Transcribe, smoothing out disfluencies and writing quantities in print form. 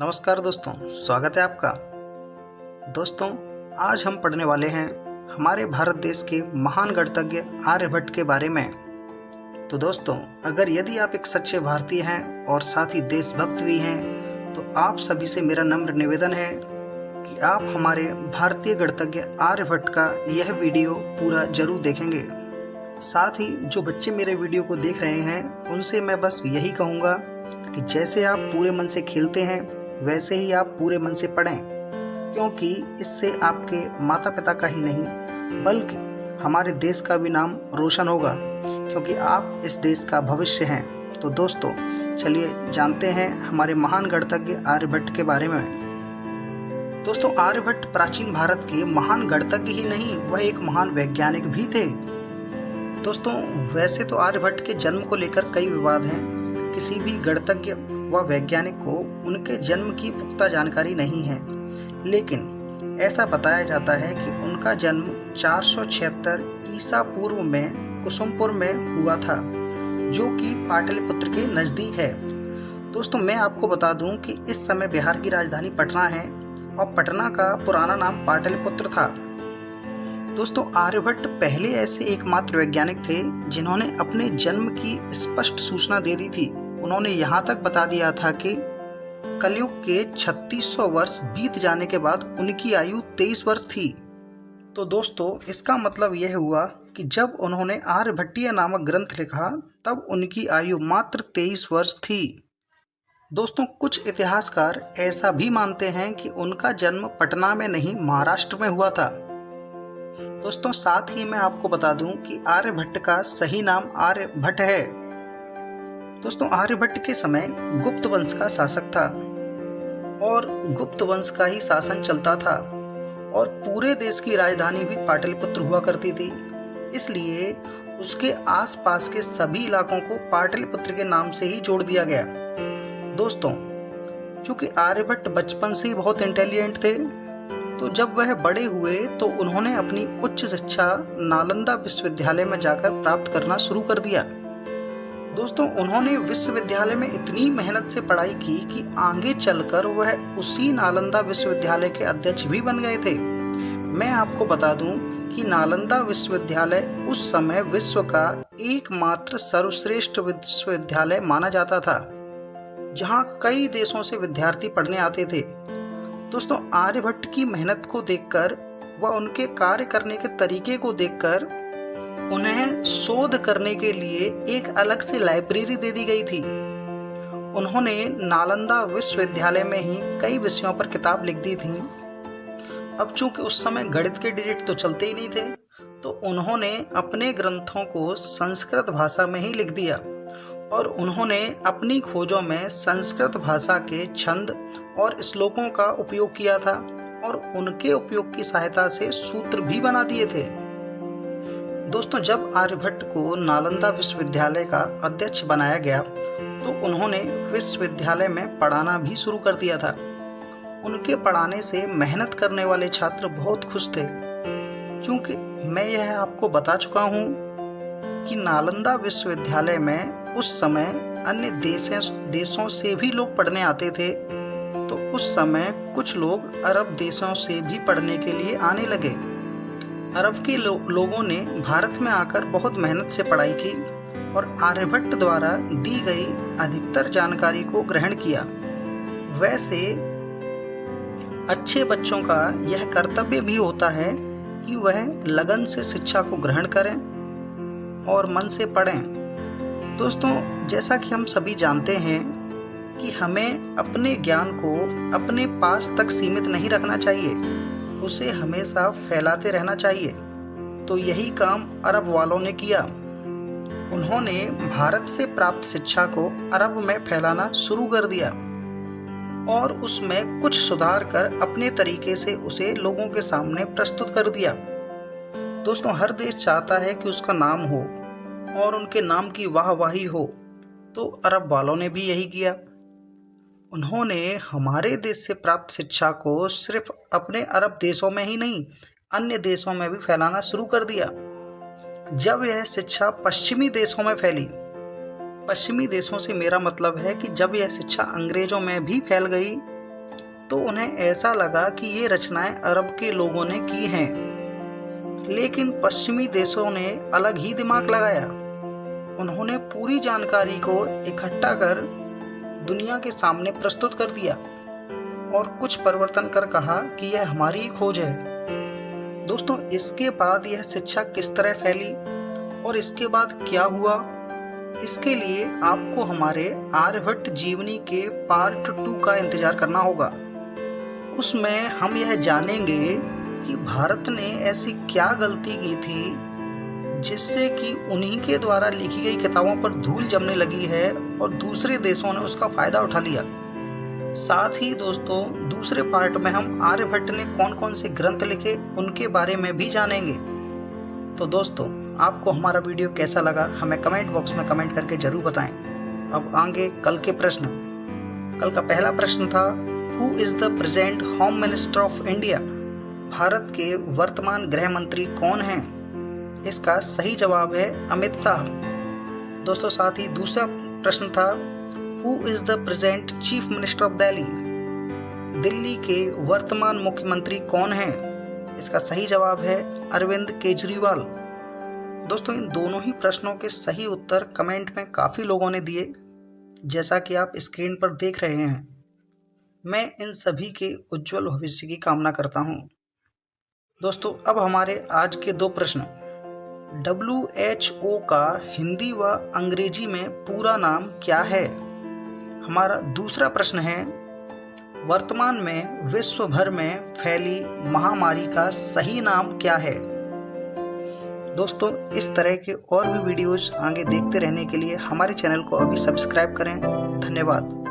नमस्कार दोस्तों, स्वागत है आपका। दोस्तों, आज हम पढ़ने वाले हैं हमारे भारत देश के महान गणितज्ञ आर्यभट्ट के बारे में। तो दोस्तों, यदि आप एक सच्चे भारतीय हैं और साथ ही देशभक्त भी हैं, तो आप सभी से मेरा नम्र निवेदन है कि आप हमारे भारतीय गणितज्ञ आर्यभट्ट का यह वीडियो पूरा जरूर देखेंगे। साथ ही जो बच्चे मेरे वीडियो को देख रहे हैं, उनसे मैं बस यही कहूँगा कि जैसे आप पूरे मन से खेलते हैं, वैसे ही आप पूरे मन से पढ़ें, क्योंकि इससे आपके माता पिता का ही नहीं बल्कि हमारे देश का भी नाम रोशन होगा, क्योंकि आप इस देश का भविष्य हैं। तो दोस्तों, चलिए जानते हैं हमारे महान गणितज्ञ आर्यभट्ट के बारे में। दोस्तों, आर्यभट्ट प्राचीन भारत के महान गणितज्ञ ही नहीं, वह एक महान वैज्ञानिक भी थे। दोस्तों, वैसे तो आर्यभट्ट के जन्म को लेकर कई विवाद हैं। किसी भी गणितज्ञ व वैज्ञानिक को उनके जन्म की पुख्ता जानकारी नहीं है, लेकिन ऐसा बताया जाता है कि उनका जन्म 476 ईसा पूर्व में कुसुमपुर में हुआ था, जो कि पाटलिपुत्र के नज़दीक है। दोस्तों, मैं आपको बता दूं कि इस समय बिहार की राजधानी पटना है और पटना का पुराना नाम पाटलिपुत्र था। दोस्तों, आर्यभट्ट पहले ऐसे एकमात्र वैज्ञानिक थे जिन्होंने अपने जन्म की स्पष्ट सूचना दे दी थी। उन्होंने यहाँ तक बता दिया था कि कलयुग के 3600 वर्ष बीत जाने के बाद उनकी आयु 23 वर्ष थी। तो दोस्तों, इसका मतलब यह हुआ कि जब उन्होंने आर्यभट्टीय नामक ग्रंथ लिखा, तब उनकी आयु मात्र 23 वर्ष थी। दोस्तों, कुछ इतिहासकार ऐसा भी मानते हैं कि उनका जन्म पटना में नहीं, महाराष्ट्र में हुआ था। दोस्तों, साथ ही मैं आपको बता दूं कि आर्यभट्ट का सही नाम आर्यभट्ट है। दोस्तों, आर्यभट्ट के समय गुप्त वंश का शासक था और गुप्त वंश का ही शासन चलता था, और पूरे देश की राजधानी भी पाटलिपुत्र हुआ करती थी। इसलिए उसके आसपास के सभी इलाकों को पाटलिपुत्र के नाम से ही जोड़ दिया गया। दोस्तों, क्योंकि आर्यभट्ट बचपन से ही बहुत इंटेलिजेंट थे, तो जब वह बड़े हुए तो उन्होंने अपनी उच्च शिक्षा नालंदा विश्वविद्यालय में जाकर प्राप्त करना शुरू कर दिया। दोस्तों, उन्होंने विश्वविद्यालय में इतनी मेहनत से पढ़ाई की कि आगे चलकर वह उसी नालंदा विश्वविद्यालय के अध्यक्ष भी बन गए थे। मैं आपको बता दूं कि नालंदा विश्वविद्यालय उस समय विश्व का एकमात्र सर्वश्रेष्ठ विश्वविद्यालय माना जाता था, जहां कई देशों से विद्यार्थी पढ़ने आते थे। दोस्तों, आर्यभट्ट की मेहनत को देखकर व उनके कार्य करने के तरीके को देखकर उन्हें शोध करने के लिए एक अलग से लाइब्रेरी दे दी गई थी। उन्होंने नालंदा विश्वविद्यालय में ही कई विषयों पर किताब लिख दी थी। अब चूंकि उस समय गणित के डिजिट तो चलते ही नहीं थे, तो उन्होंने अपने ग्रंथों को संस्कृत भाषा में ही लिख दिया, और उन्होंने अपनी खोजों में संस्कृत भाषा के छंद और श्लोकों का उपयोग किया था, और उनके उपयोग की सहायता से सूत्र भी बना दिए थे। दोस्तों, जब आर्यभट्ट को नालंदा विश्वविद्यालय का अध्यक्ष बनाया गया, तो उन्होंने विश्वविद्यालय में पढ़ाना भी शुरू कर दिया था। उनके पढ़ाने से मेहनत करने वाले छात्र बहुत खुश थे, क्योंकि मैं यह आपको बता चुका हूँ कि नालंदा विश्वविद्यालय में उस समय अन्य देशों से भी लोग पढ़ने आते थे। तो उस समय कुछ लोग अरब देशों से भी पढ़ने के लिए आने लगे। अरब के लोगों ने भारत में आकर बहुत मेहनत से पढ़ाई की और आर्यभट्ट द्वारा दी गई अधिकतर जानकारी को ग्रहण किया। वैसे अच्छे बच्चों का यह कर्तव्य भी होता है कि वह लगन से शिक्षा को ग्रहण करें और मन से पढ़ें। दोस्तों, जैसा कि हम सभी जानते हैं कि हमें अपने ज्ञान को अपने पास तक सीमित नहीं रखना चाहिए, उसे हमेशा फैलाते रहना चाहिए। तो यही काम अरब वालों ने किया। उन्होंने भारत से प्राप्त शिक्षा को अरब में फैलाना शुरू कर दिया और उसमें कुछ सुधार कर अपने तरीके से उसे लोगों के सामने प्रस्तुत कर दिया। दोस्तों, हर देश चाहता है कि उसका नाम हो और उनके नाम की वाहवाही हो, तो अरब वालों ने भी यही किया। उन्होंने हमारे देश से प्राप्त शिक्षा को सिर्फ अपने अरब देशों में ही नहीं, अन्य देशों में भी फैलाना शुरू कर दिया। जब यह शिक्षा पश्चिमी देशों में फैली, पश्चिमी देशों से मेरा मतलब है कि जब यह शिक्षा अंग्रेजों में भी फैल गई, तो उन्हें ऐसा लगा कि ये रचनाएं अरब के लोगों ने की हैं। लेकिन पश्चिमी देशों ने अलग ही दिमाग लगाया। उन्होंने पूरी जानकारी को इकट्ठा कर दुनिया के सामने प्रस्तुत कर दिया और कुछ परिवर्तन कर कहा कि यह हमारी ही खोज है। दोस्तों, इसके बाद यह शिक्षा किस तरह फैली और इसके बाद क्या हुआ, इसके लिए आपको हमारे आर्यभट्ट जीवनी के पार्ट 2 का इंतजार करना होगा। उसमें हम यह जानेंगे कि भारत ने ऐसी क्या गलती की थी जिससे कि उन्हीं के द्वारा लिखी गई किताबों पर धूल जमने लगी है और दूसरे देशों ने उसका फायदा उठा लिया। साथ ही दोस्तों, दूसरे पार्ट में हम आर्यभट्ट ने कौन कौन से ग्रंथ लिखे उनके बारे में भी जानेंगे। तो दोस्तों, आपको हमारा वीडियो कैसा लगा हमें कमेंट बॉक्स में कमेंट करके जरूर बताएं। अब आगे कल के प्रश्न। कल का पहला प्रश्न था, who is the present home minister of India? Bharat के वर्तमान गृह मंत्री कौन हैं? इसका सही जवाब है अमित शाह। दोस्तों, साथ ही दूसरा प्रश्न था, who is the present chief minister of Delhi? Delhi के वर्तमान मुख्यमंत्री कौन हैं? इसका सही जवाब है अरविंद केजरीवाल। दोस्तों, इन दोनों ही प्रश्नों के सही उत्तर कमेंट में काफ़ी लोगों ने दिए, जैसा कि आप स्क्रीन पर देख रहे हैं। मैं इन सभी के उज्जवल भविष्य की कामना करता हूं। दोस्तों, अब हमारे आज के 2 प्रश्न। WHO का हिंदी व अंग्रेजी में पूरा नाम क्या है? हमारा दूसरा प्रश्न है, वर्तमान में विश्व भर में फैली महामारी का सही नाम क्या है? दोस्तों, इस तरह के और भी वीडियोज आगे देखते रहने के लिए हमारे चैनल को अभी सब्सक्राइब करें। धन्यवाद।